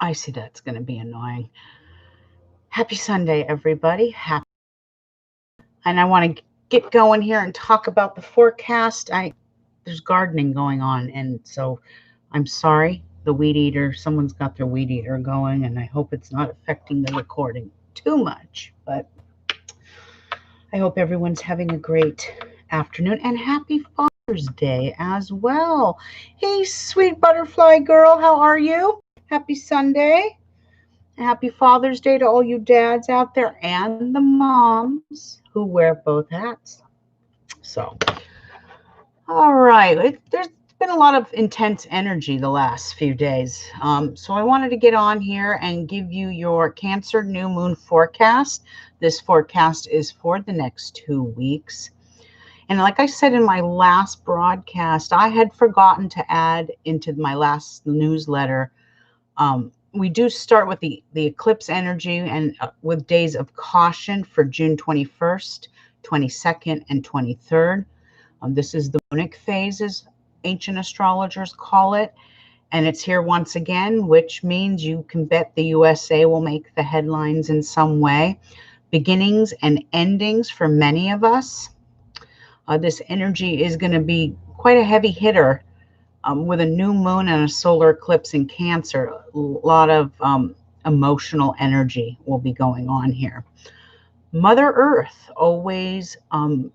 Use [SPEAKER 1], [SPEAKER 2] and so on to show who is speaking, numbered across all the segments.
[SPEAKER 1] I see that's going to be annoying. Happy Sunday, everybody. And I want to get going here and talk about the forecast. There's gardening going on, and so I'm sorry, the weed eater, someone's got their weed eater going, and I hope it's not affecting the recording too much, but I hope everyone's having a great afternoon, and happy Father's Day as well. Hey, sweet butterfly girl, how are you? Happy Sunday. Happy Father's Day to all you dads out there and the moms who wear both hats. So, all right, there's been a lot of intense energy the last few days. So I wanted to get on here and give you your Cancer new moon forecast. This forecast is for the next 2 weeks. And like I said in my last broadcast, I had forgotten to add into my last newsletter. We do start with the eclipse energy and with days of caution for June 21st, 22nd, and 23rd. This is the runic phase, as ancient astrologers call it. And it's here once again, which means you can bet the USA will make the headlines in some way. Beginnings and endings for many of us. This energy is going to be quite a heavy hitter. With a new moon and a solar eclipse in Cancer, a lot of emotional energy will be going on here. Mother Earth always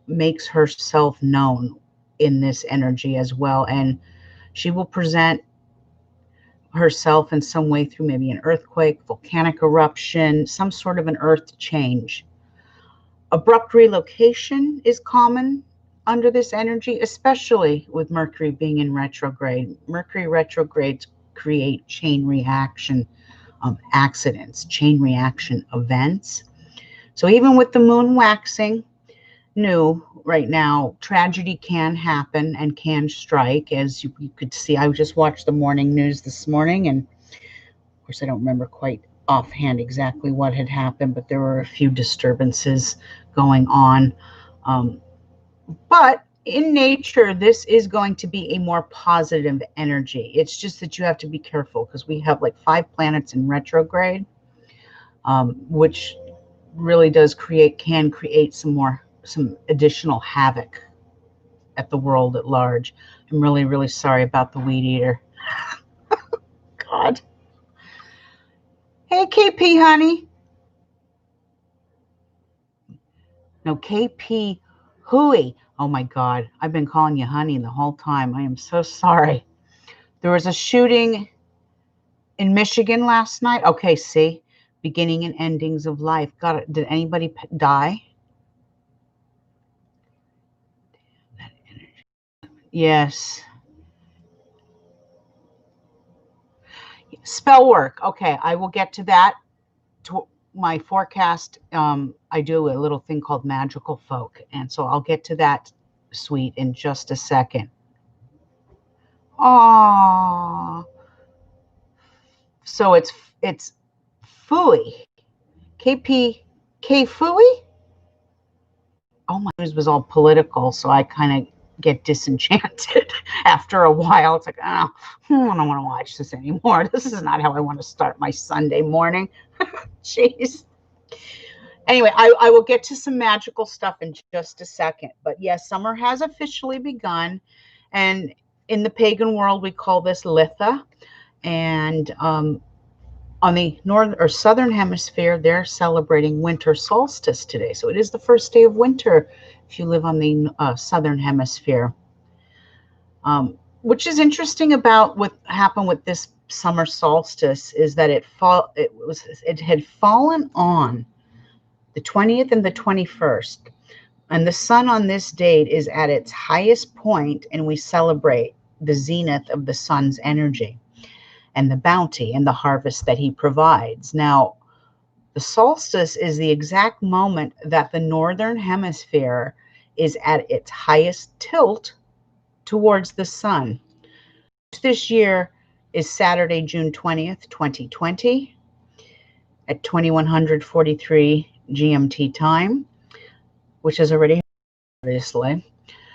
[SPEAKER 1] makes herself known in this energy as well, and she will present herself in some way through maybe an earthquake, volcanic eruption, some sort of an earth change. Abrupt relocation is common under this energy, especially with Mercury being in retrograde. Mercury retrogrades create chain reaction accidents, chain reaction events. So even with the moon waxing new right now, tragedy can happen and can strike, as you could see. I just watched the morning news this morning, and of course I don't remember quite offhand exactly what had happened, but there were a few disturbances going on. But in nature, this is going to be a more positive energy. It's just that you have to be careful because we have like 5 planets in retrograde, which really can create some additional havoc at the world at large. I'm really, really sorry about the weed eater. God. Hey, KP, honey. No, KP Hooey. Oh my God, I've been calling you honey the whole time. I am so sorry. There was a shooting in Michigan last night. Okay, see, beginning and endings of life. God, did anybody die? Yes. Spell work. Okay, I will get to that. To my forecast, I do a little thing called magical folk, and so I'll get to that, sweet, in just a second. Aww. So it's Fooey. K Fooey? Oh, my news was all political, so I kind of get disenchanted after a while. It's like, oh, I don't want to watch this anymore. This is not how I want to start my Sunday morning. Jeez. Anyway, I will get to some magical stuff in just a second. But yes, summer has officially begun. And in the pagan world, we call this Litha. And on the northern or southern hemisphere, they're celebrating winter solstice today. So it is the first day of winter if you live on the southern hemisphere. Which is interesting about what happened with this summer solstice is that it had fallen on the 20th and the 21st. And the sun on this date is at its highest point, and we celebrate the zenith of the sun's energy and the bounty and the harvest that he provides. Now, the solstice is the exact moment that the northern hemisphere is at its highest tilt towards the sun. This year is Saturday, June 20th, 2020 at 2143 GMT time, which is already obviously.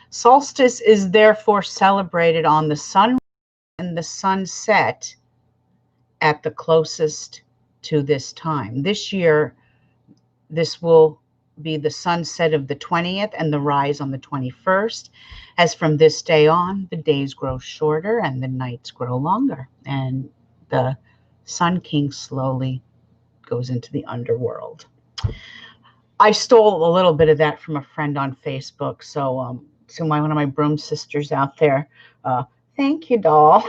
[SPEAKER 1] Solstice is therefore celebrated on the sun and the sunset at the closest to this time. This year, this will be the sunset of the 20th and the rise on the 21st. As from this day on, the days grow shorter and the nights grow longer, and the Sun King slowly goes into the underworld. I stole a little bit of that from a friend on Facebook. So, to one of my broom sisters out there, thank you, doll.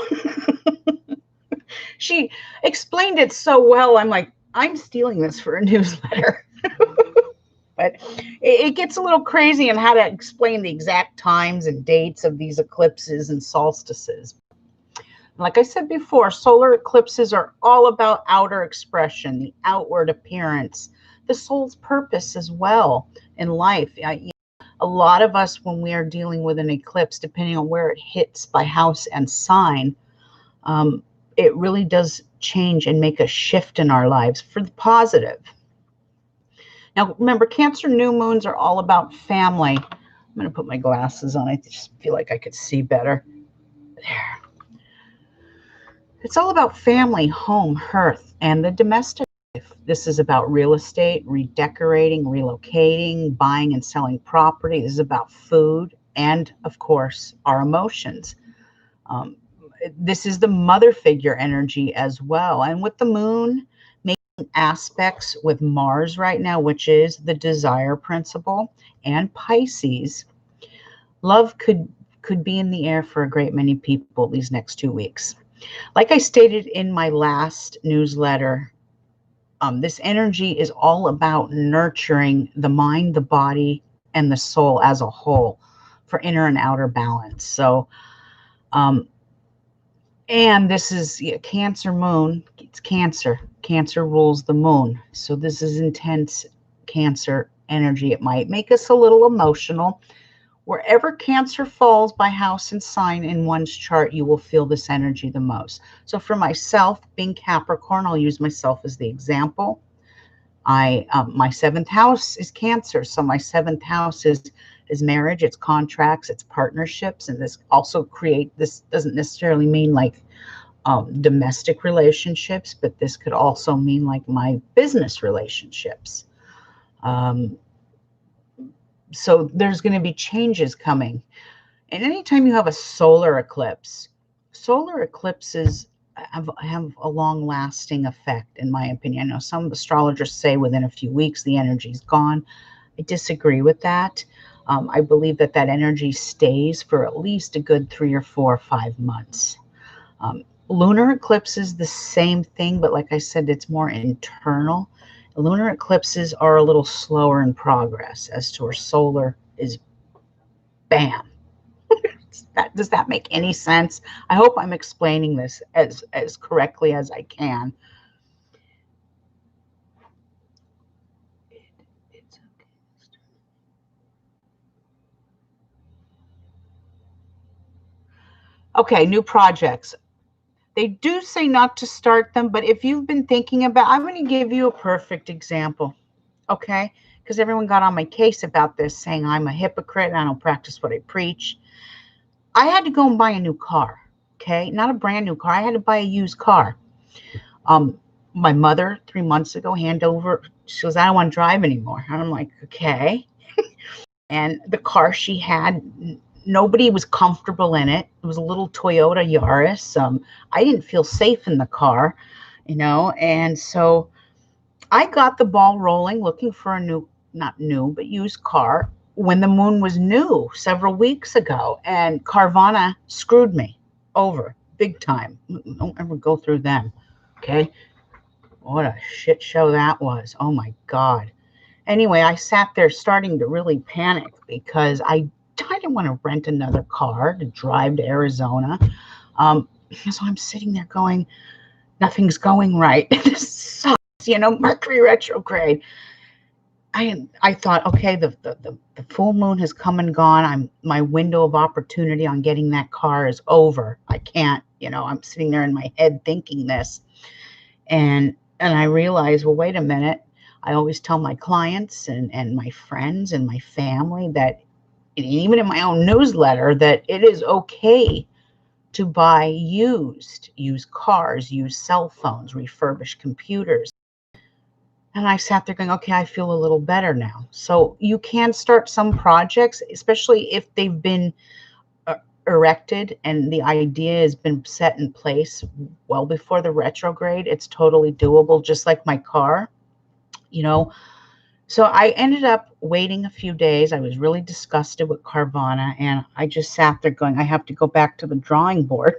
[SPEAKER 1] She explained it so well. I'm like, I'm stealing this for a newsletter. But it gets a little crazy in how to explain the exact times and dates of these eclipses and solstices. Like I said before, solar eclipses are all about outer expression, the outward appearance, the soul's purpose as well in life. A lot of us, when we are dealing with an eclipse, depending on where it hits by house and sign, it really does change and make a shift in our lives for the positive. Now, remember, Cancer new moons are all about family. I'm going to put my glasses on. I just feel like I could see better. There. It's all about family, home, hearth, and the domestic life. This is about real estate, redecorating, relocating, buying and selling property. This is about food and, of course, our emotions. This is the mother figure energy as well. And with the moon making aspects with Mars right now, which is the desire principle, and Pisces, love could be in the air for a great many people these next 2 weeks. Like I stated in my last newsletter, this energy is all about nurturing the mind, the body, and the soul as a whole for inner and outer balance. So, and this is Cancer moon. It's Cancer. Cancer rules the moon. So this is intense Cancer energy. It might make us a little emotional. Wherever Cancer falls by house and sign in one's chart, you will feel this energy the most. So for myself, being Capricorn, I'll use myself as the example. My 7th house is Cancer. So my 7th house is marriage, it's contracts, it's partnerships. And this doesn't necessarily mean like domestic relationships, but this could also mean like my business relationships. So there's going to be changes coming. And anytime you have a solar eclipses have a long-lasting effect, in my opinion. I know some astrologers say within a few weeks the energy's gone. I disagree with that. I believe that energy stays for at least a good 3 or 4 or 5 months. Lunar eclipses, the same thing, but like I said, it's more internal. Lunar eclipses are a little slower in progress as to where solar is bam. Does that make any sense? I hope I'm explaining this as correctly as I can. Okay, new projects. They do say not to start them, but if you've been thinking about, I'm going to give you a perfect example, okay? Because everyone got on my case about this, saying I'm a hypocrite and I don't practice what I preach. I had to go and buy a new car, okay? Not a brand new car. I had to buy a used car. My mother, 3 months ago, she goes, I don't want to drive anymore. And I'm like, okay. And the car she had, nobody was comfortable in it. It was a little Toyota Yaris. I didn't feel safe in the car, and so I got the ball rolling looking for a not new, but used car when the moon was new several weeks ago, and Carvana screwed me over big time. Don't ever go through them, okay? What a shit show that was. Oh my God. Anyway, I sat there starting to really panic because I didn't want to rent another car to drive to Arizona. So I'm sitting there going, nothing's going right. This sucks, Mercury retrograde. I thought, okay, the full moon has come and gone. My window of opportunity on getting that car is over. I can't, I'm sitting there in my head thinking this. And I realized, well, wait a minute. I always tell my clients and my friends and my family that, even in my own newsletter, that it is okay to buy used cars, used cell phones, refurbished computers. And I sat there going, okay, I feel a little better now. So you can start some projects, especially if they've been erected and the idea has been set in place well before the retrograde. It's totally doable, just like my car, you know. So I ended up waiting a few days. I was really disgusted with Carvana, and I just sat there going, I have to go back to the drawing board.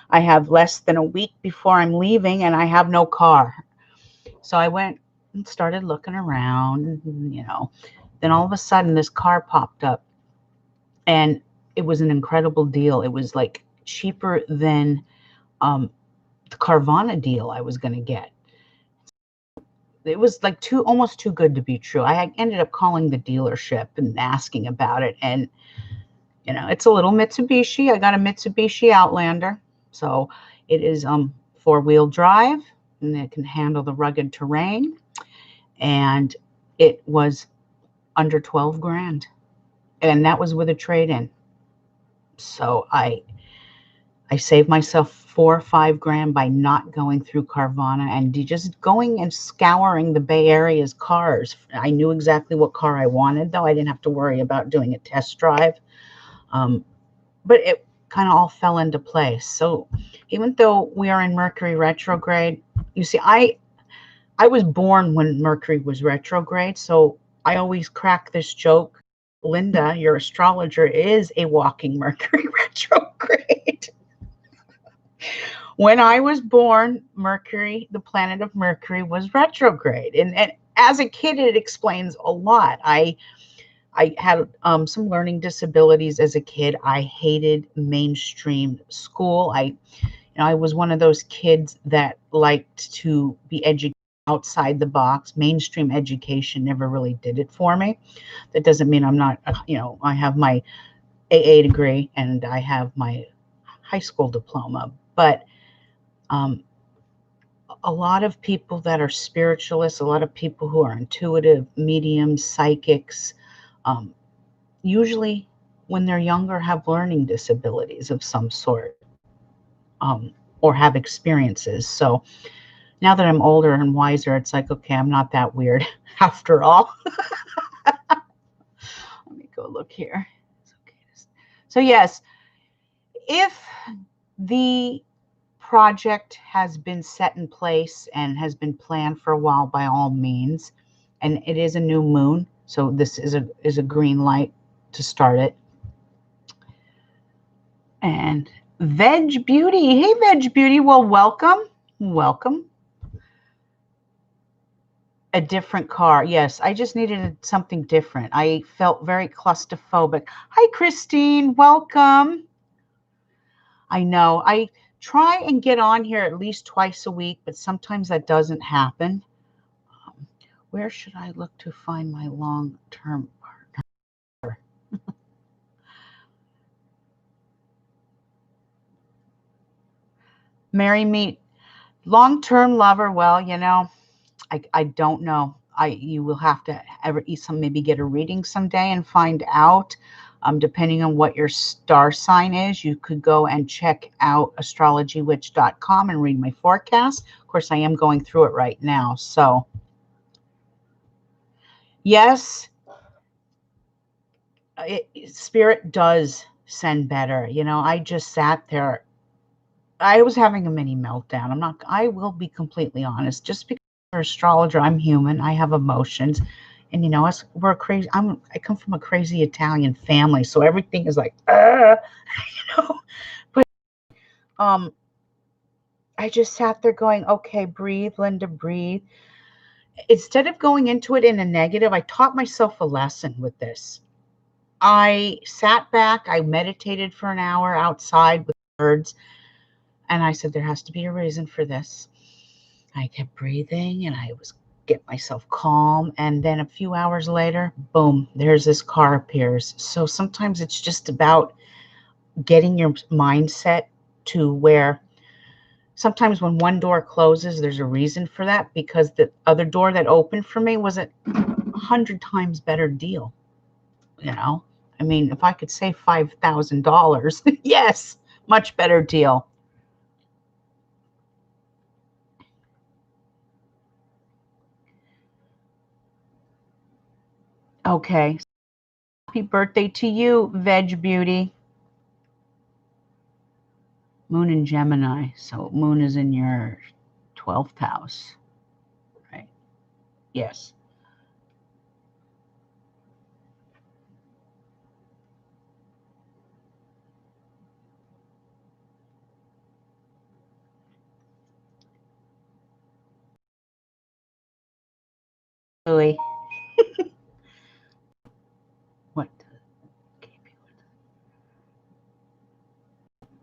[SPEAKER 1] I have less than a week before I'm leaving, and I have no car. So I went and started looking around, you know. Then all of a sudden, this car popped up, and it was an incredible deal. It was like cheaper than the Carvana deal I was going to get. It was like almost too good to be true. I ended up calling the dealership and asking about it. And, you know, it's a little Mitsubishi. I got a Mitsubishi Outlander. So it is 4-wheel drive, and it can handle the rugged terrain. And it was under 12 grand. And that was with a trade-in. So I saved myself 4 or 5 grand by not going through Carvana and just going and scouring the Bay Area's cars. I knew exactly what car I wanted, though. I didn't have to worry about doing a test drive. But it kind of all fell into place. So even though we are in Mercury retrograde, you see, I was born when Mercury was retrograde. So I always crack this joke. Linda, your astrologer, is a walking Mercury retrograde. When I was born, Mercury, the planet of Mercury, was retrograde. And as a kid, it explains a lot. I had some learning disabilities as a kid. I hated mainstream school. I was one of those kids that liked to be educated outside the box. Mainstream education never really did it for me. That doesn't mean I'm not, I have my AA degree and I have my high school diploma, but a lot of people that are spiritualists, a lot of people who are intuitive, mediums, psychics, usually when they're younger have learning disabilities of some sort, or have experiences. So now that I'm older and wiser, it's like, okay, I'm not that weird after all. Let me go look here. It's okay. So yes, if the project has been set in place and has been planned for a while, by all means, and it is a new moon, so this is a green light to start it. And Veg Beauty, hey Veg Beauty, well, welcome. A different car. Yes, I just needed something different. I felt very claustrophobic. Hi Christine, welcome. I know I try and get on here at least twice a week, but sometimes that doesn't happen. Where should I look to find my long-term partner? Marry me, long-term lover. Well, I don't know. You will have to maybe get a reading someday and find out. Depending on what your star sign is, you could go and check out astrologywitch.com and read my forecast. Of course, I am going through it right now. So, yes, Spirit does send better. I just sat there. I was having a mini meltdown. I will be completely honest. Just because I'm an astrologer, I'm human. I have emotions. And we're crazy. I come from a crazy Italian family, so everything is like, But I just sat there going, okay, breathe, Linda, breathe. Instead of going into it in a negative, I taught myself a lesson with this. I sat back, I meditated for an hour outside with birds, and I said, there has to be a reason for this. I kept breathing, and I was get myself calm, and then a few hours later, boom, there's this car appears. So sometimes it's just about getting your mindset to where sometimes when one door closes, there's a reason for that, because the other door that opened for me was a 100 times better deal. I mean, if I could save $5,000, yes, Much better deal. Okay. Happy birthday to you, Veg Beauty. Moon in Gemini. So Moon is in your 12th house, right? Yes. Really? What?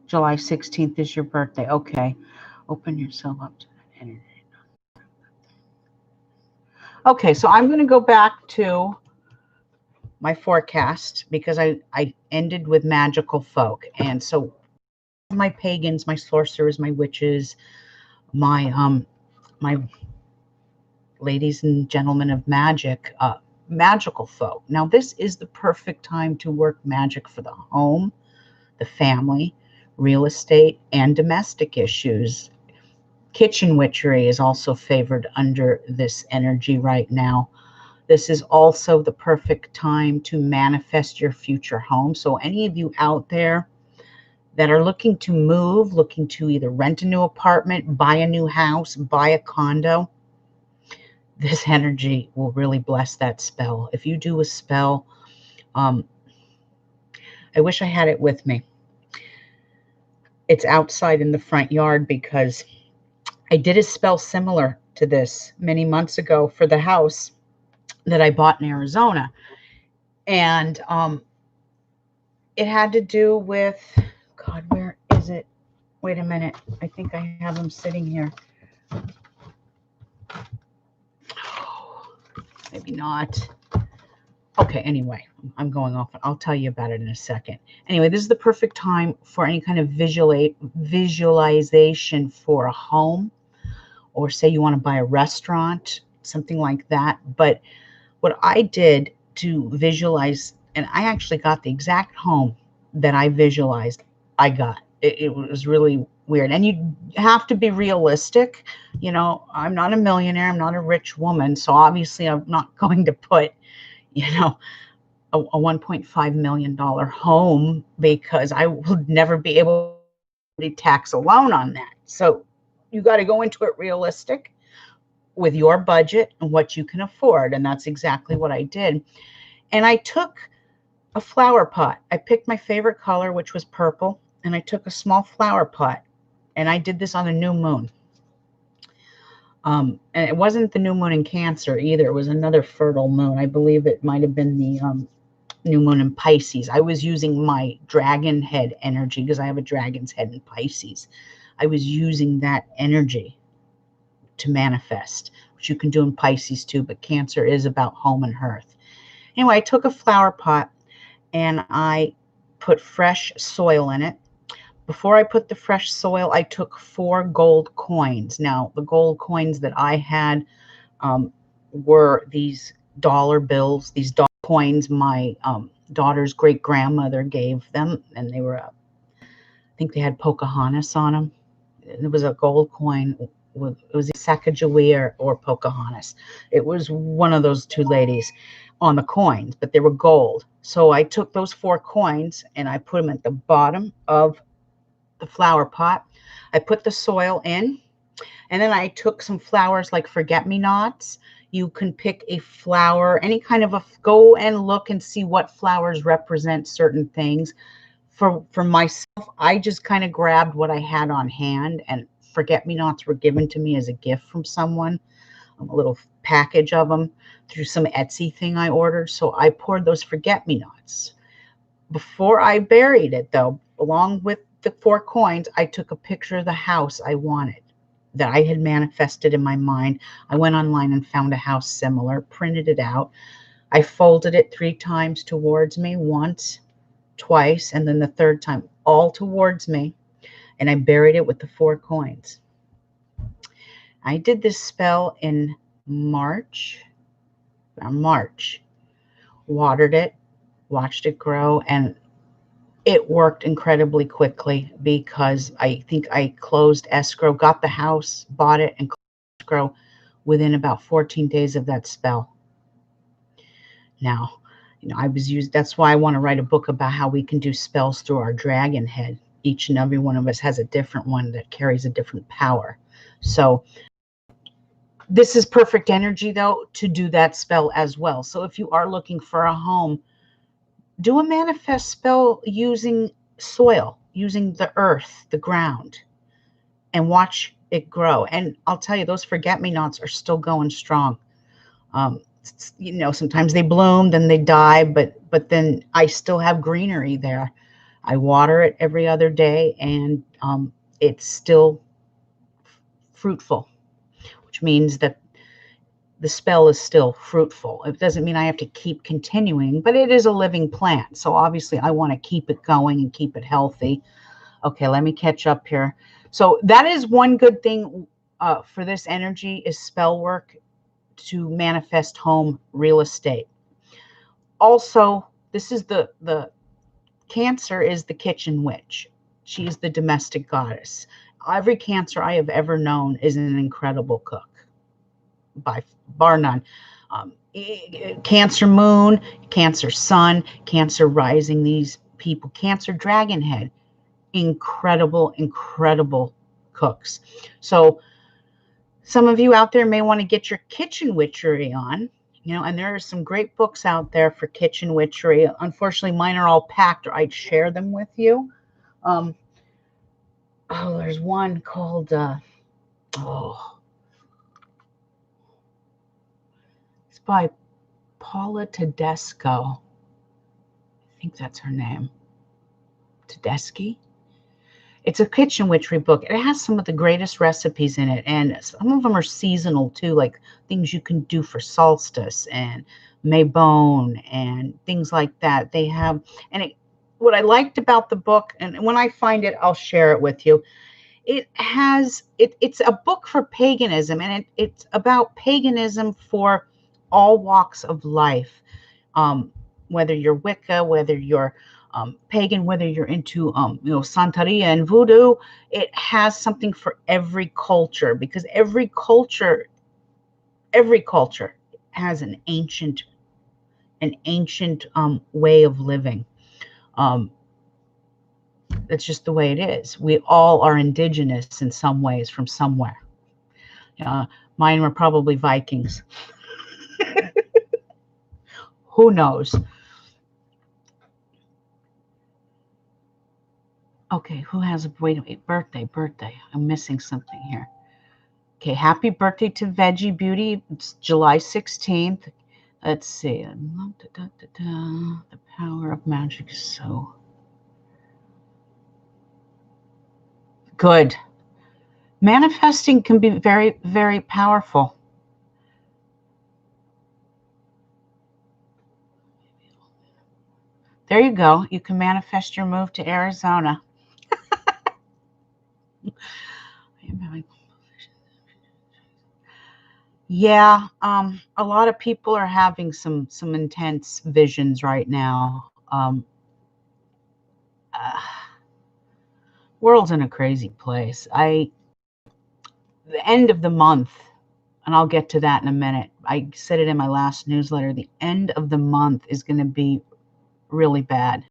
[SPEAKER 1] July 16th is your birthday. Okay. Open yourself up to that energy. Okay, so I'm going to go back to my forecast because I ended with magical folk. And so my pagans, my sorcerers, my witches, my ladies and gentlemen of magic, magical folk. Now, this is the perfect time to work magic for the home, the family, real estate, and domestic issues. Kitchen witchery is also favored under this energy right now. This is also the perfect time to manifest your future home. So any of you out there that are looking to move, looking to either rent a new apartment, buy a new house, buy a condo, this energy will really bless that spell. If you do a spell, I wish I had it with me. It's outside in the front yard because I did a spell similar to this many months ago for the house that I bought in Arizona. And it had to do with, God, where is it? Wait a minute. I think I have them sitting here. Maybe not. Okay, anyway, I'm going off. I'll tell you about it in a second. Anyway, this is the perfect time for any kind of visualization for a home, or say you want to buy a restaurant, something like that. But what I did to visualize, and I actually got the exact home that I visualized, I got. It was really weird. And you have to be realistic. You know, I'm not a millionaire. I'm not a rich woman. So obviously I'm not going to put, you know, a $1.5 million home because I would never be able to tax a loan on that. So you got to go into it realistic with your budget and what you can afford. And that's exactly what I did. And I took a flower pot. I picked my favorite color, which was purple, and I took a small flower pot. And I did this on a new moon. And it wasn't the new moon in Cancer either. It was another fertile moon. I believe it might have been the new moon in Pisces. I was using my dragon head energy because I have a dragon's head in Pisces. I was using that energy to manifest, which you can do in Pisces too, but Cancer is about home and hearth. Anyway, I took a flower pot and I put fresh soil in it. Before I put the fresh soil, I took 4 gold coins. Now, the gold coins that I had were these dollar bills, these dollar coins my daughter's great-grandmother gave them, and they were, I think they had Pocahontas on them. It was a gold coin. It was Sacagawea or Pocahontas. It was one of those two ladies on the coins, but they were gold. So I took those 4 coins and I put them at the bottom of the flower pot. I put the soil in, and then I took some flowers like forget-me-nots. You can pick a flower, any kind of go and look and see what flowers represent certain things. For myself, I just kind of grabbed what I had on hand, and forget-me-nots were given to me as a gift from someone, a little package of them through some Etsy thing I ordered. So I poured those forget-me-nots. Before I buried it, though, along with the 4 coins, I took a picture of the house I wanted, that I had manifested in my mind. I went online and found a house similar, printed it out. I folded it 3 times towards me, once, twice, and then the 3rd time, all towards me, and I buried it with the 4 coins. I did this spell in March, watered it, watched it grow, and It worked incredibly quickly because I think I closed escrow, got the house, bought it, and closed escrow within about 14 days of that spell. Now, I was used, that's why I want to write a book about how we can do spells through our dragon head. Each and every one of us has a different one that carries a different power. So this is perfect energy, though, to do that spell as well. So if you are looking for a home, do a manifest spell using soil, using the earth, the ground, and watch it grow. And I'll tell you, those forget-me-nots are still going strong. Sometimes they bloom, then they die, but then I still have greenery there. I water it every other day, and it's still fruitful, which means that the spell is still fruitful. It doesn't mean I have to keep continuing, but it is a living plant. So obviously I want to keep it going and keep it healthy. Okay, let me catch up here. So that is one good thing for this energy is spell work to manifest home real estate. Also, this is the Cancer is the kitchen witch. She is the domestic goddess. Every Cancer I have ever known is an incredible cook, by bar none. Cancer moon, Cancer sun, Cancer rising, these people, Cancer dragon head, incredible cooks. So some of you out there may want to get your kitchen witchery on, and there are some great books out there for kitchen witchery. Unfortunately, mine are all packed, or I'd share them with you. There's one called it's by Paula Tedesco. I think that's her name. Tedeschi. It's a kitchen witchery book. It has some of the greatest recipes in it, and some of them are seasonal too, like things you can do for solstice and Maybone and things like that. They have, what I liked about the book, and when I find it, I'll share it with you. It's a book for paganism, and it's about paganism for all walks of life. Whether you're Wicca, whether you're pagan, whether you're into Santeria and voodoo, it has something for every culture, because every culture has an ancient way of living. That's just the way it is. We all are indigenous in some ways from somewhere. Mine were probably Vikings. Who knows? Okay, who has a birthday? I'm missing something here. Okay, happy birthday to Veggie Beauty. It's July 16th. Let's see. The power of magic is so good. Manifesting can be very, very powerful. There you go. You can manifest your move to Arizona. Yeah, a lot of people are having some intense visions right now. World's in a crazy place. The end of the month, and I'll get to that in a minute. I said it in my last newsletter. The end of the month is going to be really bad.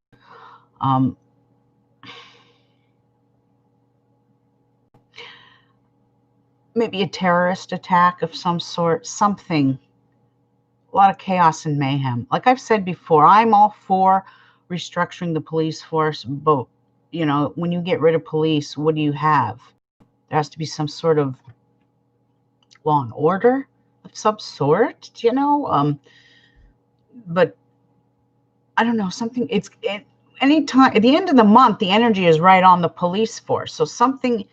[SPEAKER 1] Maybe a terrorist attack of some sort, something. A lot of chaos and mayhem. Like I've said before, I'm all for restructuring the police force, but when you get rid of police, what do you have? There has to be some sort of law and order of some sort, but I don't know, something. Anytime at the end of the month, the energy is right on the police force. So something,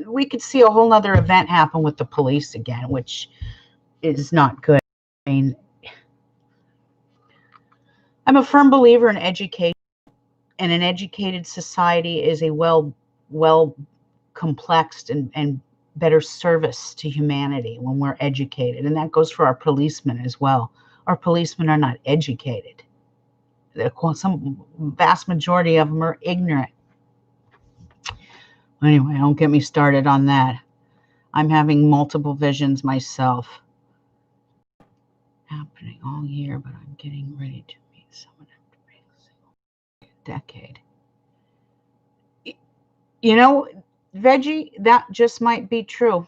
[SPEAKER 1] we could see a whole nother event happen with the police again, which is not good. I mean, I'm a firm believer in education, and an educated society is a well complexed and better service to humanity when we're educated. And that goes for our policemen as well. Our policemen are not educated. Some vast majority of them are ignorant. Anyway, don't get me started on that. I'm having multiple visions myself. Happening all year, but I'm getting ready to meet someone after being a decade. You know, Veggie, that just might be true.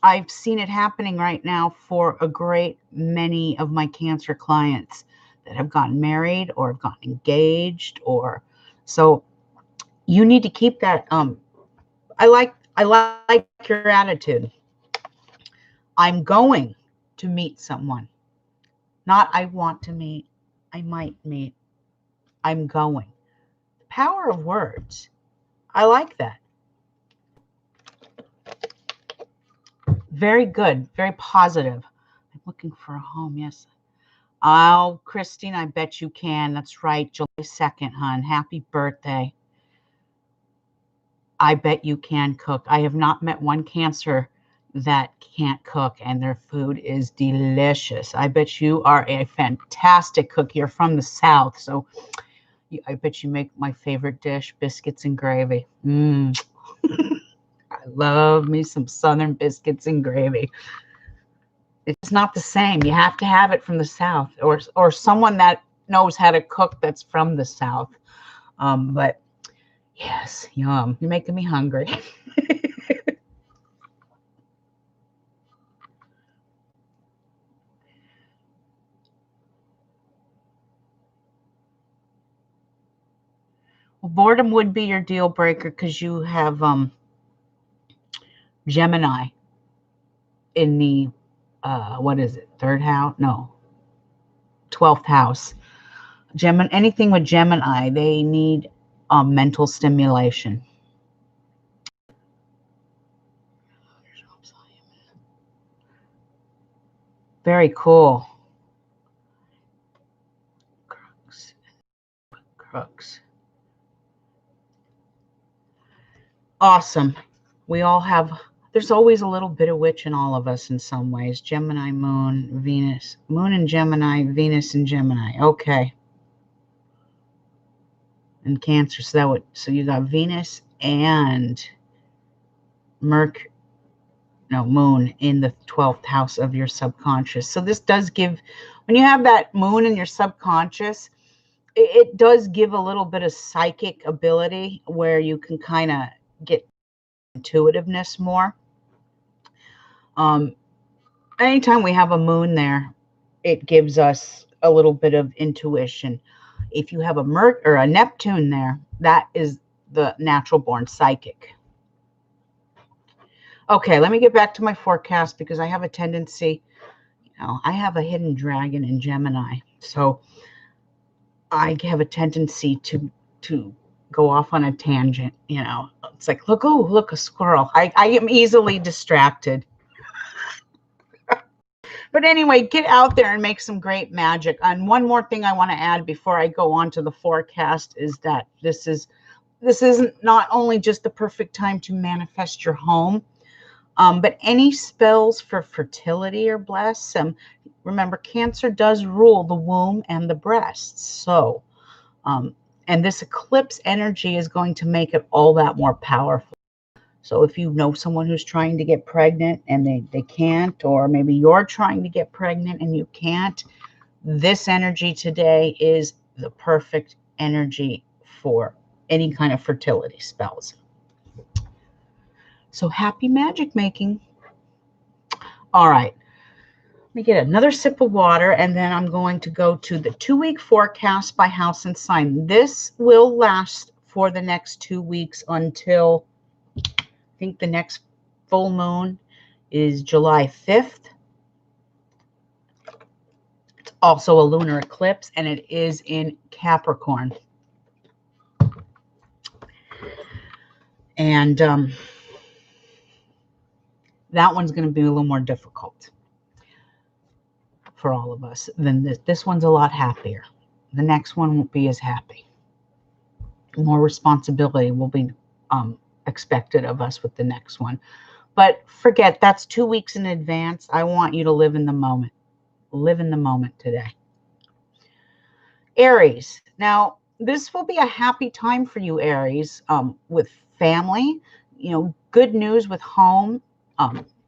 [SPEAKER 1] I've seen it happening right now for a great many of my Cancer clients that have gotten married or have gotten engaged, or so you need to keep that. I like your attitude. I'm going to meet someone. Not I want to meet, I might meet. I'm going. The power of words. I like that. Very good. Very positive. I'm looking for a home. Yes. Oh, Christine, I bet you can. That's right. July 2nd, hon. Happy birthday. I bet you can cook. I have not met one Cancer that can't cook, and their food is delicious. I bet you are a fantastic cook. You're from the South, so I bet you make my favorite dish, biscuits and gravy. I love me some Southern biscuits and gravy. It's not the same. You have to have it from the South, or someone that knows how to cook that's from the South. But yes, yum. You're making me hungry. Well, boredom would be your deal breaker because you have Gemini in the what is it? Third house? No, 12th house. Gemini. Anything with Gemini, they need mental stimulation. Very cool. Crux. Awesome. We all have, there's always a little bit of witch in all of us in some ways. Gemini, Moon, Venus. Moon and Gemini, Venus and Gemini. Okay. And Cancer. So you got Venus and Mercury. No, Moon in the 12th house of your subconscious. So this does give, when you have that Moon in your subconscious, it does give a little bit of psychic ability where you can kind of get intuitiveness more. Anytime we have a Moon there, it gives us a little bit of intuition. If you have a Mercury or a Neptune there, that is the natural born psychic. Okay, let me get back to my forecast because I have a tendency, I have a hidden dragon in Gemini. So I have a tendency to go off on a tangent, It's like, look, a squirrel. I am easily distracted. But anyway, get out there and make some great magic. And one more thing I want to add before I go on to the forecast is that this isn't not only just the perfect time to manifest your home, but any spells for fertility are blessed. Remember, Cancer does rule the womb and the breasts. So, and this eclipse energy is going to make it all that more powerful. So if you know someone who's trying to get pregnant and they can't, or maybe you're trying to get pregnant and you can't, this energy today is the perfect energy for any kind of fertility spells. So happy magic making. All right. Let me get another sip of water, and then I'm going to go to the 2-week forecast by house and sign. This will last for the next 2 weeks until I think the next full moon is July 5th. It's also a lunar eclipse, and it is in Capricorn. And that one's going to be a little more difficult for all of us than this. This one's a lot happier. The next one won't be as happy. More responsibility will be expected of us with the next one. But forget, that's 2 weeks in advance. I want you to live in the moment. Live in the moment today. Aries. Now, this will be a happy time for you, Aries, with family, good news with home,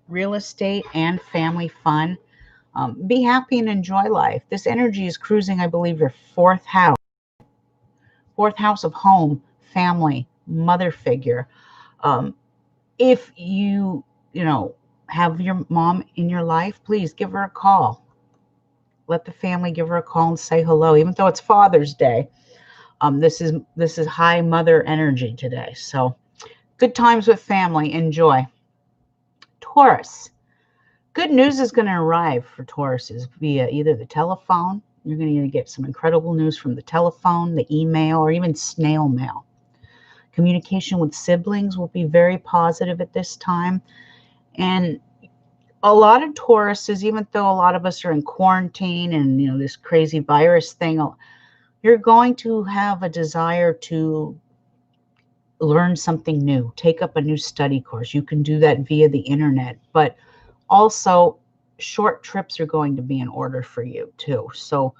[SPEAKER 1] real estate, and family fun. Be happy and enjoy life. This energy is cruising, I believe, your fourth house of home, family, mother figure. Um, if you have your mom in your life, please give her a call. Let the family give her a call and say hello, even though it's Father's Day. This is high mother energy today. So good times with family. Enjoy. Taurus. Good news is going to arrive for Tauruses via either the telephone. You're going to get some incredible news from the telephone, the email, or even snail mail. Communication with siblings will be very positive at this time. And a lot of Tauruses, even though a lot of us are in quarantine and this crazy virus thing, you're going to have a desire to learn something new, take up a new study course. You can do that via the internet, but also short trips are going to be in order for you too. So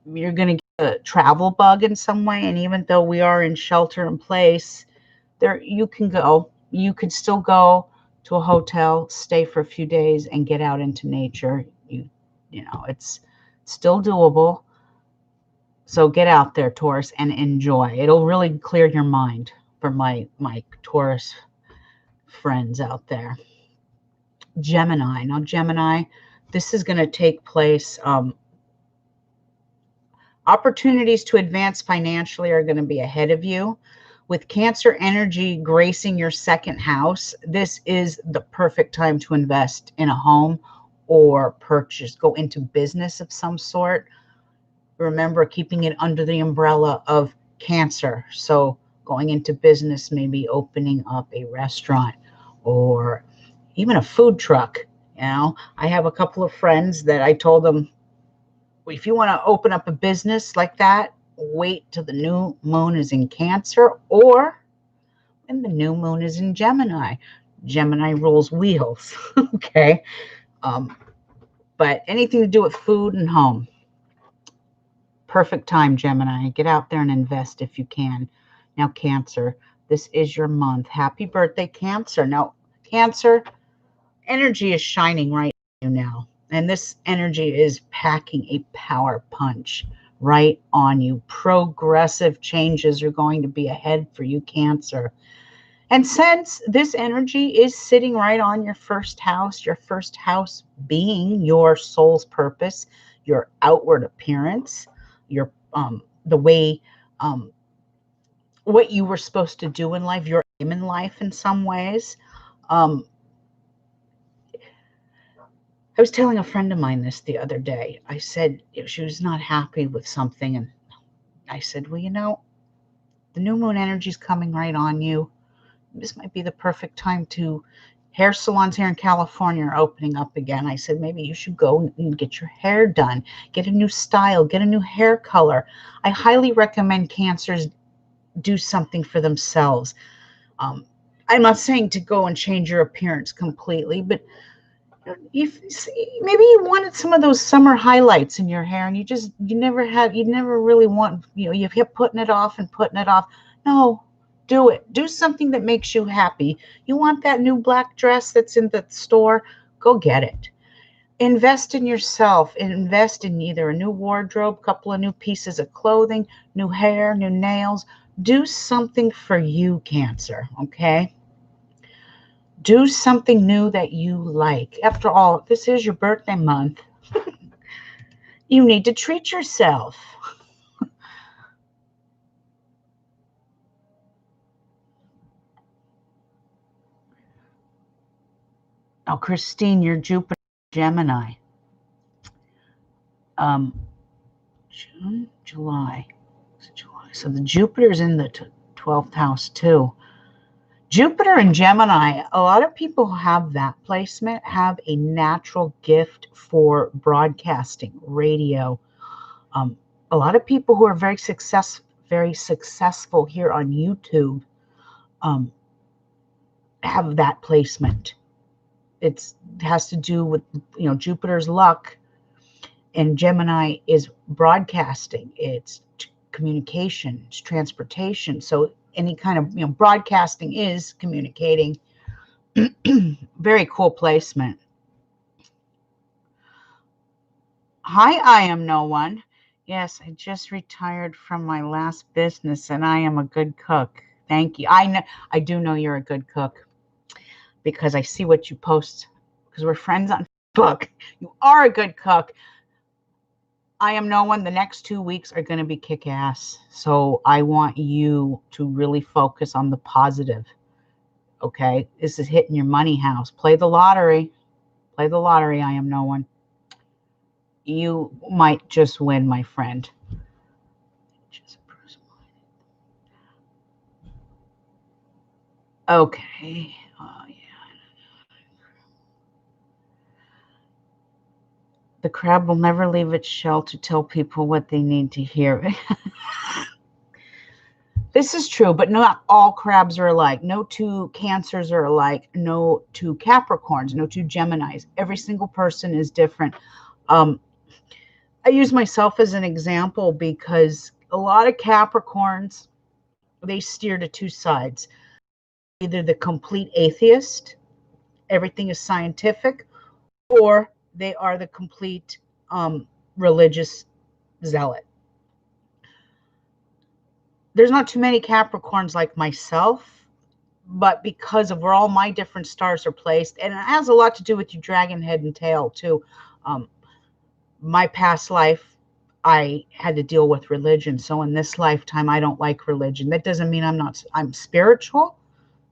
[SPEAKER 1] you're going to get a travel bug in some way. And even though we are in shelter in place, you could still go to a hotel, stay for a few days and get out into nature. It's still doable. So get out there, Taurus, and enjoy. It'll really clear your mind for my Taurus friends out there. Gemini. Now, Gemini, this is going to take place. Opportunities to advance financially are going to be ahead of you. With Cancer energy gracing your second house, this is the perfect time to invest in a home or go into business of some sort. Remember, keeping it under the umbrella of Cancer. So going into business, maybe opening up a restaurant or even a food truck. I have a couple of friends that I told them, if you want to open up a business like that, wait till the new moon is in Cancer or when the new moon is in Gemini. Gemini rules wheels. Okay. But anything to do with food and home, perfect time, Gemini. Get out there and invest if you can. Now, Cancer, this is your month. Happy birthday, Cancer. Now, Cancer energy is shining right now. And this energy is packing a power punch right on you. Progressive changes are going to be ahead for you, Cancer. And since this energy is sitting right on your first house being your soul's purpose, your outward appearance, your the way what you were supposed to do in life, your aim in life in some ways. I was telling a friend of mine this the other day. I said she was not happy with something, and I said, well, the new moon energy is coming right on you. This might be the perfect time to hair salons here in California are opening up again. I said, maybe you should go and get your hair done, get a new style, get a new hair color. I highly recommend Cancers do something for themselves. I'm not saying to go and change your appearance completely, but if maybe you wanted some of those summer highlights in your hair and you never really want, you kept putting it off and putting it off. No, do it. Do something that makes you happy. You want that new black dress that's in the store? Go get it. Invest in yourself. Invest in either a new wardrobe, couple of new pieces of clothing, new hair, new nails. Do something for you, Cancer, okay? Do something new that you like. After all, this is your birthday month. You need to treat yourself. Oh, Christine, you're Jupiter Gemini. June, July. So the Jupiter's in the 12th house too. Jupiter and Gemini, a lot of people who have that placement have a natural gift for broadcasting, radio. A lot of people who are very successful here on YouTube have that placement. It has to do with Jupiter's luck And Gemini is broadcasting, it's communication, it's transportation. So any kind of, broadcasting is communicating. Very cool placement. Hi, I am no one. Yes, I just retired from my last business and I am a good cook. Thank you. I do know you're a good cook because I see what you post because we're friends on Facebook. You are a good cook. I am no one. The next 2 weeks are going to be kick ass. So I want you to really focus on the positive. Okay. This is hitting your money house. Play the lottery. Play the lottery. I am no one. You might just win, my friend. Okay. Yeah. The crab will never leave its shell to tell people what they need to hear. This is true, but not all crabs are alike. No two Cancers are alike. No two Capricorns. No two Geminis. Every single person is different. I use myself as an example because a lot of Capricorns, they steer to two sides. Either the complete atheist, everything is scientific, or they are the complete religious zealot. There's not too many Capricorns like myself, but because of where all my different stars are placed, and it has a lot to do with your dragon head and tail too. My past life, I had to deal with religion. So in this lifetime, I don't like religion. That doesn't mean I'm spiritual,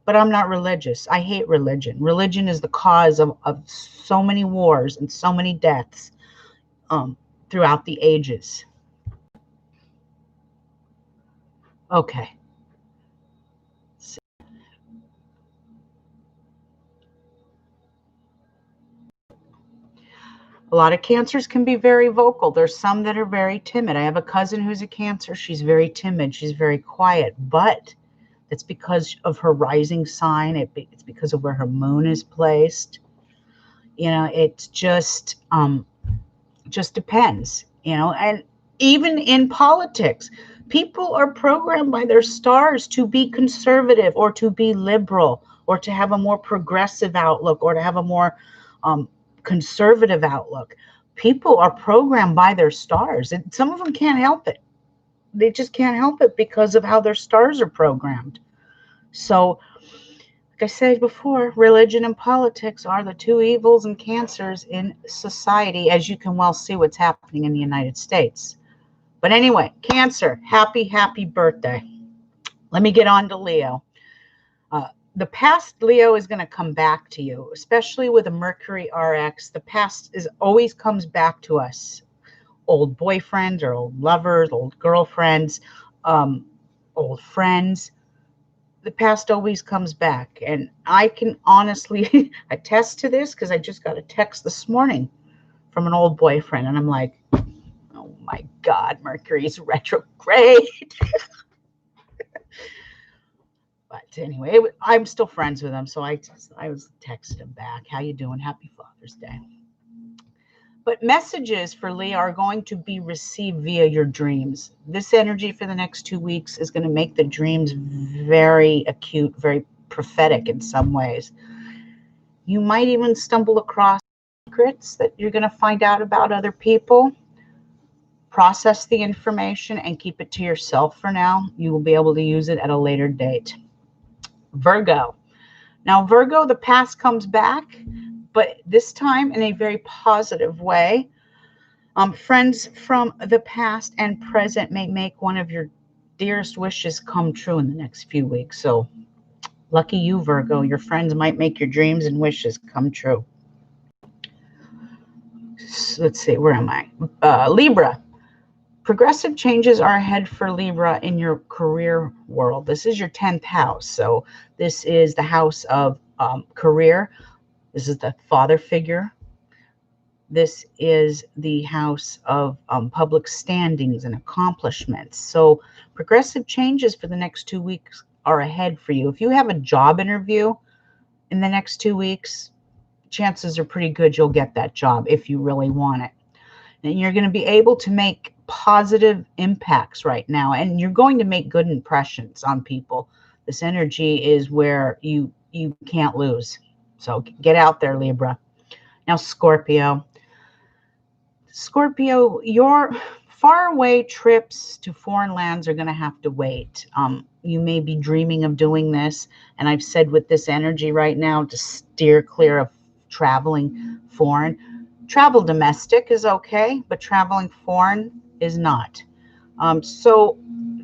[SPEAKER 1] but I'm not religious. I hate religion. Religion is the cause of so many wars and so many deaths throughout the ages. Okay. A lot of Cancers can be very vocal. There's some that are very timid. I have a cousin who's a Cancer. She's very timid. She's very quiet, but it's because of her rising sign. It's because of where her moon is placed. It's just depends, and even in politics, people are programmed by their stars to be conservative or to be liberal or to have a more progressive outlook or to have a more conservative outlook. People are programmed by their stars, and some of them can't help it. They just can't help it because of how their stars are programmed. So, like I said before, religion and politics are the two evils and Cancers in society, as you can well see what's happening in the United States. But anyway, Cancer, happy birthday. Let me get on to Leo. The past, Leo, is going to come back to you, especially with a Mercury RX. The past always comes back to us. Old boyfriends or old lovers, old girlfriends, old friends. The past always comes back. And I can honestly attest to this because I just got a text this morning from an old boyfriend. And I'm like, oh my God, Mercury's retrograde. But anyway, I'm still friends with him. So I was texting him back. How you doing? Happy Father's Day. But messages for Leo are going to be received via your dreams. This energy for the next 2 weeks is going to make the dreams very acute, very prophetic in some ways. You might even stumble across secrets that you're going to find out about other people. Process the information and keep it to yourself for now. You will be able to use it at a later date. Virgo. Now, Virgo, the past comes back, but this time in a very positive way. Friends from the past and present may make one of your dearest wishes come true in the next few weeks. So lucky you, Virgo. Your friends might make your dreams and wishes come true. So let's see, where am I? Libra. Progressive changes are ahead for Libra in your career world. This is your 10th house. So this is the house of career. This is the father figure. This is the house of public standings and accomplishments. So progressive changes for the next 2 weeks are ahead for you. If you have a job interview in the next 2 weeks, chances are pretty good you'll get that job if you really want it. And you're going to be able to make positive impacts right now, and you're going to make good impressions on people. This energy is where you can't lose. So get out there, Libra. Now, Scorpio. Scorpio, your faraway trips to foreign lands are going to have to wait. You may be dreaming of doing this, and I've said with this energy right now to steer clear of traveling foreign. Travel domestic is okay, but traveling foreign is not. So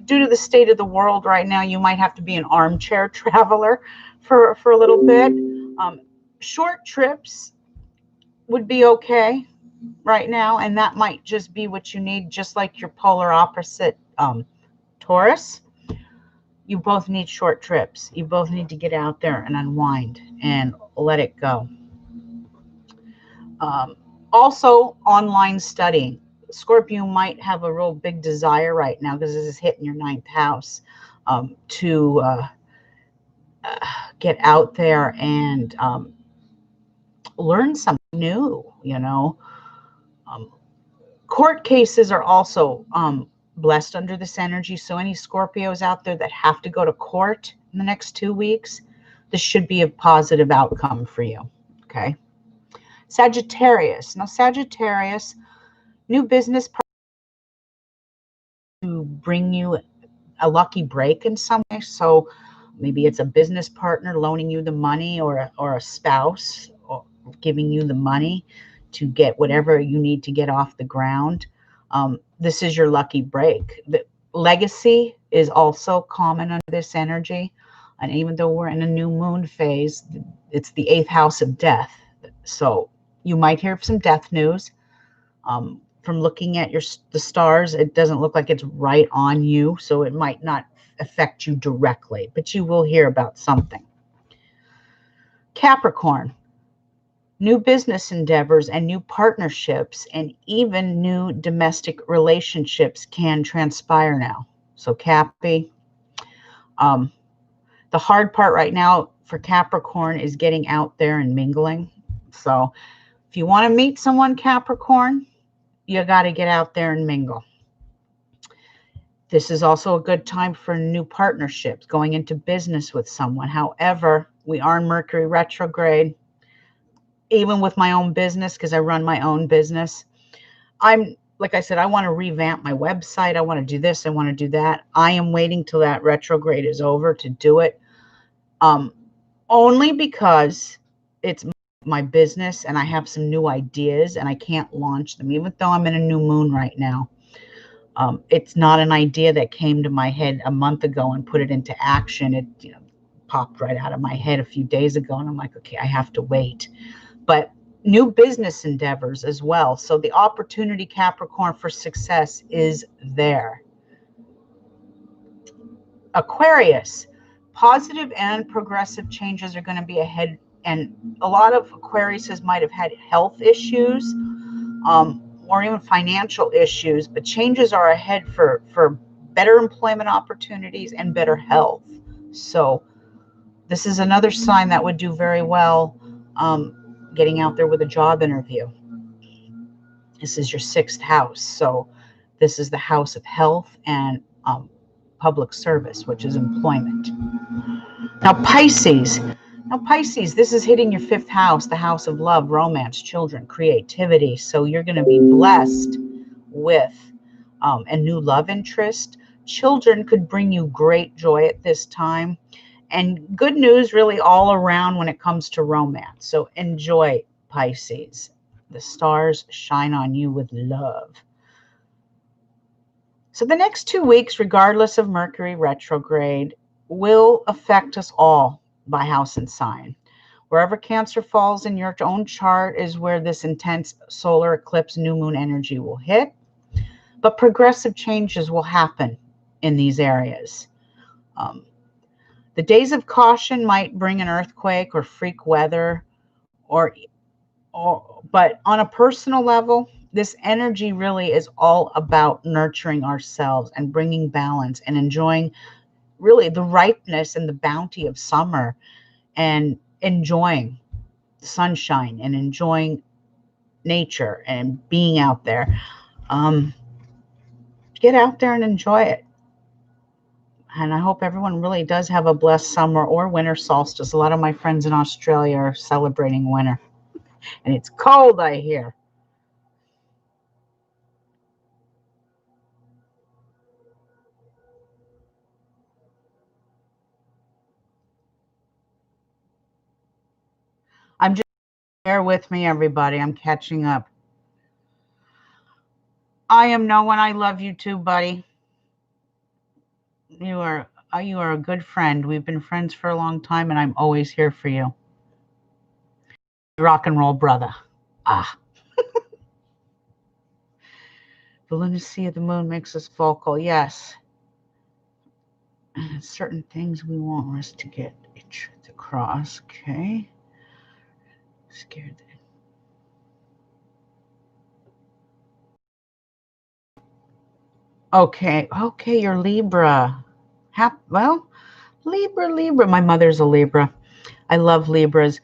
[SPEAKER 1] due to the state of the world right now, you might have to be an armchair traveler for a little bit. Short trips would be okay right now, and that might just be what you need, just like your polar opposite, Taurus. You both need short trips. You both need to get out there and unwind and let it go. Also, online studying. Scorpio might have a real big desire right now, because this is hitting your 9th house, to get out there and learn something new, Court cases are also blessed under this energy. So any Scorpios out there that have to go to court in the next 2 weeks, this should be a positive outcome for you. Okay. Sagittarius. Now, Sagittarius, new business to bring you a lucky break in some way. So maybe it's a business partner loaning you the money, or a spouse or giving you the money to get whatever you need to get off the ground. This is your lucky break. The legacy is also common under this energy. And even though we're in a new moon phase, it's the 8th house of death. So you might hear some death news. From looking at the stars, it doesn't look like it's right on you. So it might not affect you directly, but you will hear about something. Capricorn. New business endeavors and new partnerships and even new domestic relationships can transpire now. So Cappy, the hard part right now for Capricorn is getting out there and mingling. So if you want to meet someone, Capricorn, you got to get out there and mingle. This is also a good time for new partnerships, going into business with someone. However, we are in Mercury retrograde. Even with my own business, because I run my own business, like I said, I want to revamp my website. I want to do this. I want to do that. I am waiting till that retrograde is over to do it. Only because it's my business and I have some new ideas and I can't launch them, even though I'm in a new moon right now. It's not an idea that came to my head a month ago and put it into action. It popped right out of my head a few days ago, and I'm like, okay, I have to wait. But new business endeavors as well. So the opportunity, Capricorn, for success is there. Aquarius, positive and progressive changes are going to be ahead. And a lot of Aquariuses might have had health issues, or even financial issues, but changes are ahead for better employment opportunities and better health. So this is another sign that would do very well, getting out there with a job interview. This is your 6th house. So this is the house of health and public service, which is employment. Now, Pisces. Now, Pisces, this is hitting your 5th house, the house of love, romance, children, creativity. So you're going to be blessed with a new love interest. Children could bring you great joy at this time. And good news really all around when it comes to romance. So enjoy, Pisces. The stars shine on you with love. So the next 2 weeks, regardless of Mercury retrograde, will affect us all by house and sign. Wherever Cancer falls in your own chart is where this intense solar eclipse new moon energy will hit. But progressive changes will happen in these areas. The days of caution might bring an earthquake or freak weather, but on a personal level, this energy really is all about nurturing ourselves and bringing balance and enjoying really the ripeness and the bounty of summer, and enjoying sunshine and enjoying nature and being out there. Get out there and enjoy it. And I hope everyone really does have a blessed summer or winter solstice. A lot of my friends in Australia are celebrating winter. And it's cold, I hear. I'm just bear with me, everybody. I'm catching up. I am no one. I love you too, buddy. You are a good friend. We've been friends for a long time, and I'm always here for you. Rock and roll brother. Ah. The lunacy of the moon makes us vocal. Yes. Certain things we want us to get a truth across. Okay. Scared. Okay. Okay. You're Libra. Well, Libra. My mother's a Libra. I love Libras.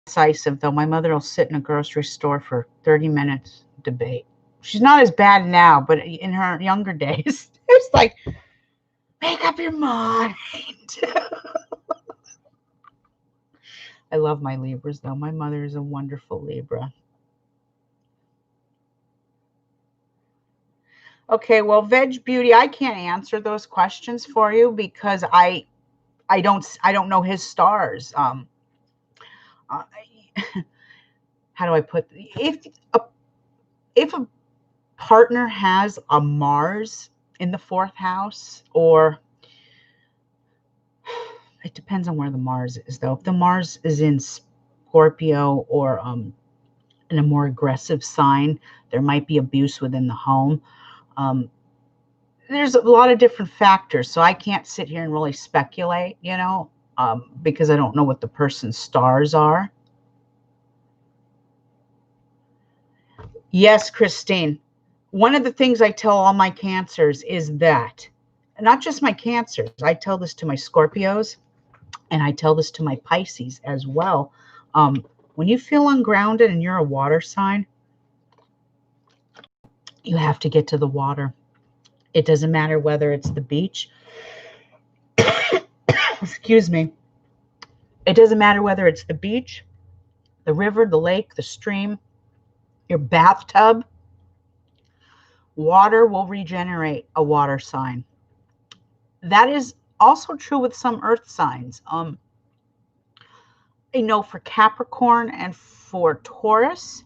[SPEAKER 1] Decisive, though. My mother will sit in a grocery store for 30 minutes, debate. She's not as bad now, but in her younger days, it's like, make up your mind. I love my Libras, though. My mother is a wonderful Libra. Okay, well, Veg Beauty, I can't answer those questions for you because I don't know his stars. How do I put if a partner has a Mars in the 4th house, or it depends on where the Mars is, though. If the Mars is in Scorpio or in a more aggressive sign, there might be abuse within the home. There's a lot of different factors, so I can't sit here and really speculate, because I don't know what the person's stars are. Yes, Christine. One of the things I tell all my Cancers is that, not just my Cancers, I tell this to my Scorpios, and I tell this to my Pisces as well. When you feel ungrounded and you're a water sign, you have to get to the water. It doesn't matter whether it's the beach. Excuse me. It doesn't matter whether it's the beach, the river, the lake, the stream, your bathtub. Water will regenerate a water sign. That is also true with some earth signs. I know for Capricorn and for Taurus,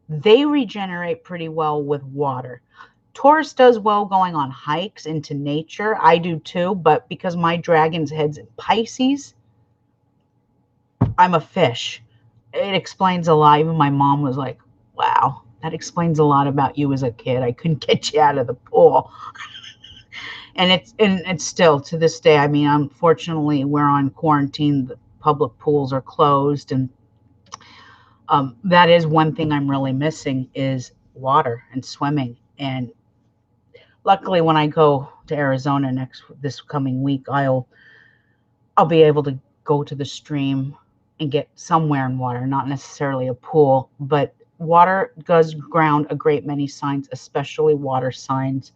[SPEAKER 1] they regenerate pretty well with water. Taurus does well going on hikes into nature. I do too, but because my dragon's head's in Pisces, I'm a fish. It explains a lot. Even my mom was like, wow, that explains a lot about you as a kid. I couldn't get you out of the pool. And it's still to this day. I mean, unfortunately, we're on quarantine. The public pools are closed, and that is one thing I'm really missing is water and swimming. And luckily, when I go to Arizona this coming week, I'll be able to go to the stream and get somewhere in water, not necessarily a pool, but water does ground a great many signs, especially water signs.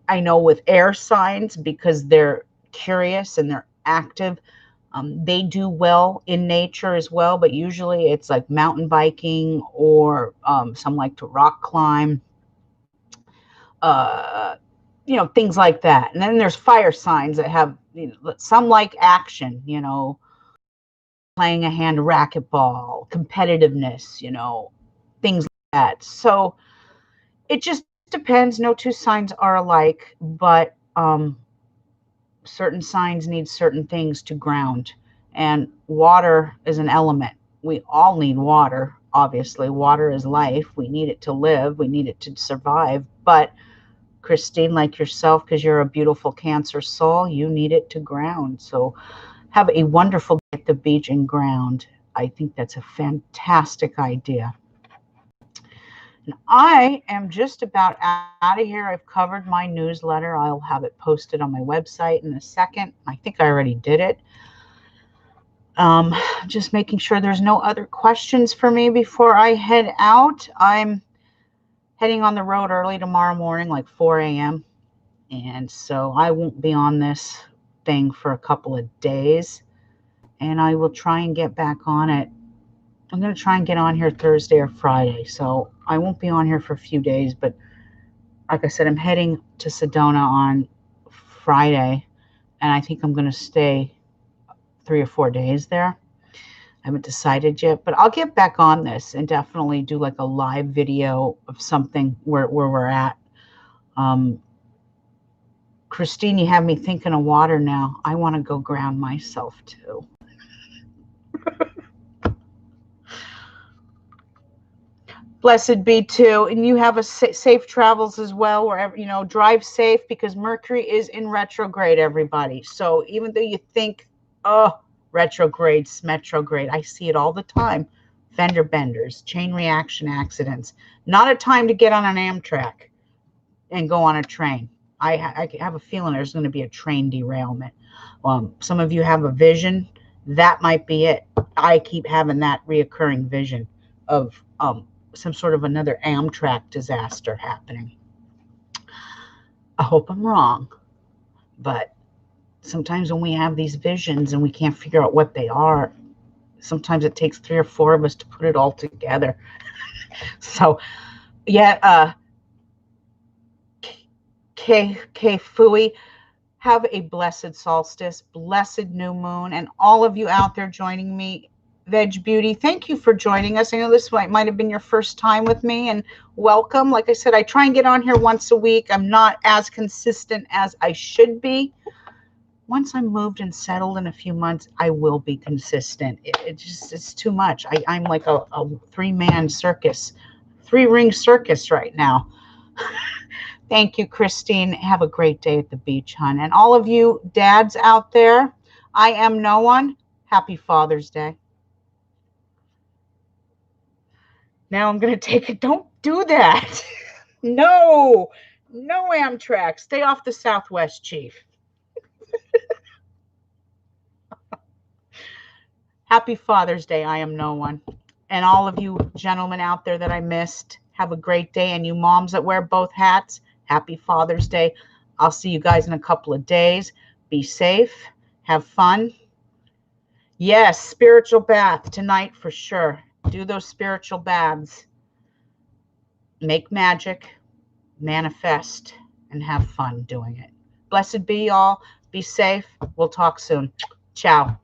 [SPEAKER 1] I know with air signs, because they're curious and they're active, they do well in nature as well, but usually it's like mountain biking or some like to rock climb, things like that. And then there's fire signs that have, some like action, playing a hand of racquetball, competitiveness, things like that. So it just depends. No two signs are alike, but certain signs need certain things to ground. And water is an element. We all need water. Obviously, water is life. We need it to live. We need it to survive. But Christine, like yourself, because you're a beautiful Cancer soul, you need it to ground. So have a wonderful day at the beach and ground. I think that's a fantastic idea. And I am just about out of here. I've covered my newsletter. I'll have it posted on my website in a second. I think I already did it. Just making sure there's no other questions for me before I head out. I'm heading on the road early tomorrow morning, like 4 a.m. And so I won't be on this thing for a couple of days. And I will try and get back on it. I'm going to try and get on here Thursday or Friday. So I won't be on here for a few days. But like I said, I'm heading to Sedona on Friday. And I think I'm going to stay 3 or 4 days there. I haven't decided yet, but I'll get back on this and definitely do like a live video of something where we're at. Christine, you have me thinking of water now. I want to go ground myself too. Blessed be too. And you have a safe travels as well, wherever, drive safe, because Mercury is in retrograde, everybody. So even though you think, oh, retrograde, retrograde, I see it all the time. Fender benders, chain reaction accidents. Not a time to get on an Amtrak and go on a train. I have a feeling there's going to be a train derailment. Some of you have a vision. That might be it. I keep having that reoccurring vision of some sort of another Amtrak disaster happening. I hope I'm wrong, but sometimes when we have these visions and we can't figure out what they are, sometimes it takes 3 or 4 of us to put it all together. So, yeah, K Fui, have a blessed solstice, blessed new moon, and all of you out there joining me. Veg Beauty, thank you for joining us. I know this might have been your first time with me, and welcome. Like I said, I try and get on here once a week. I'm not as consistent as I should be. Once I'm moved and settled in a few months, I will be consistent. It's too much. I'm like a 3-man circus, 3-ring circus right now. Thank you, Christine. Have a great day at the beach, hon. And all of you dads out there, I am no one. Happy Father's Day. Now I'm going to take it. Don't do that. No Amtrak. Stay off the Southwest, Chief. Happy Father's Day. I am no one. And all of you gentlemen out there that I missed, have a great day. And you moms that wear both hats, happy Father's Day. I'll see you guys in a couple of days. Be safe. Have fun. Yes, spiritual bath tonight for sure. Do those spiritual baths. Make magic, manifest, and have fun doing it. Blessed be y'all. Be safe. We'll talk soon. Ciao.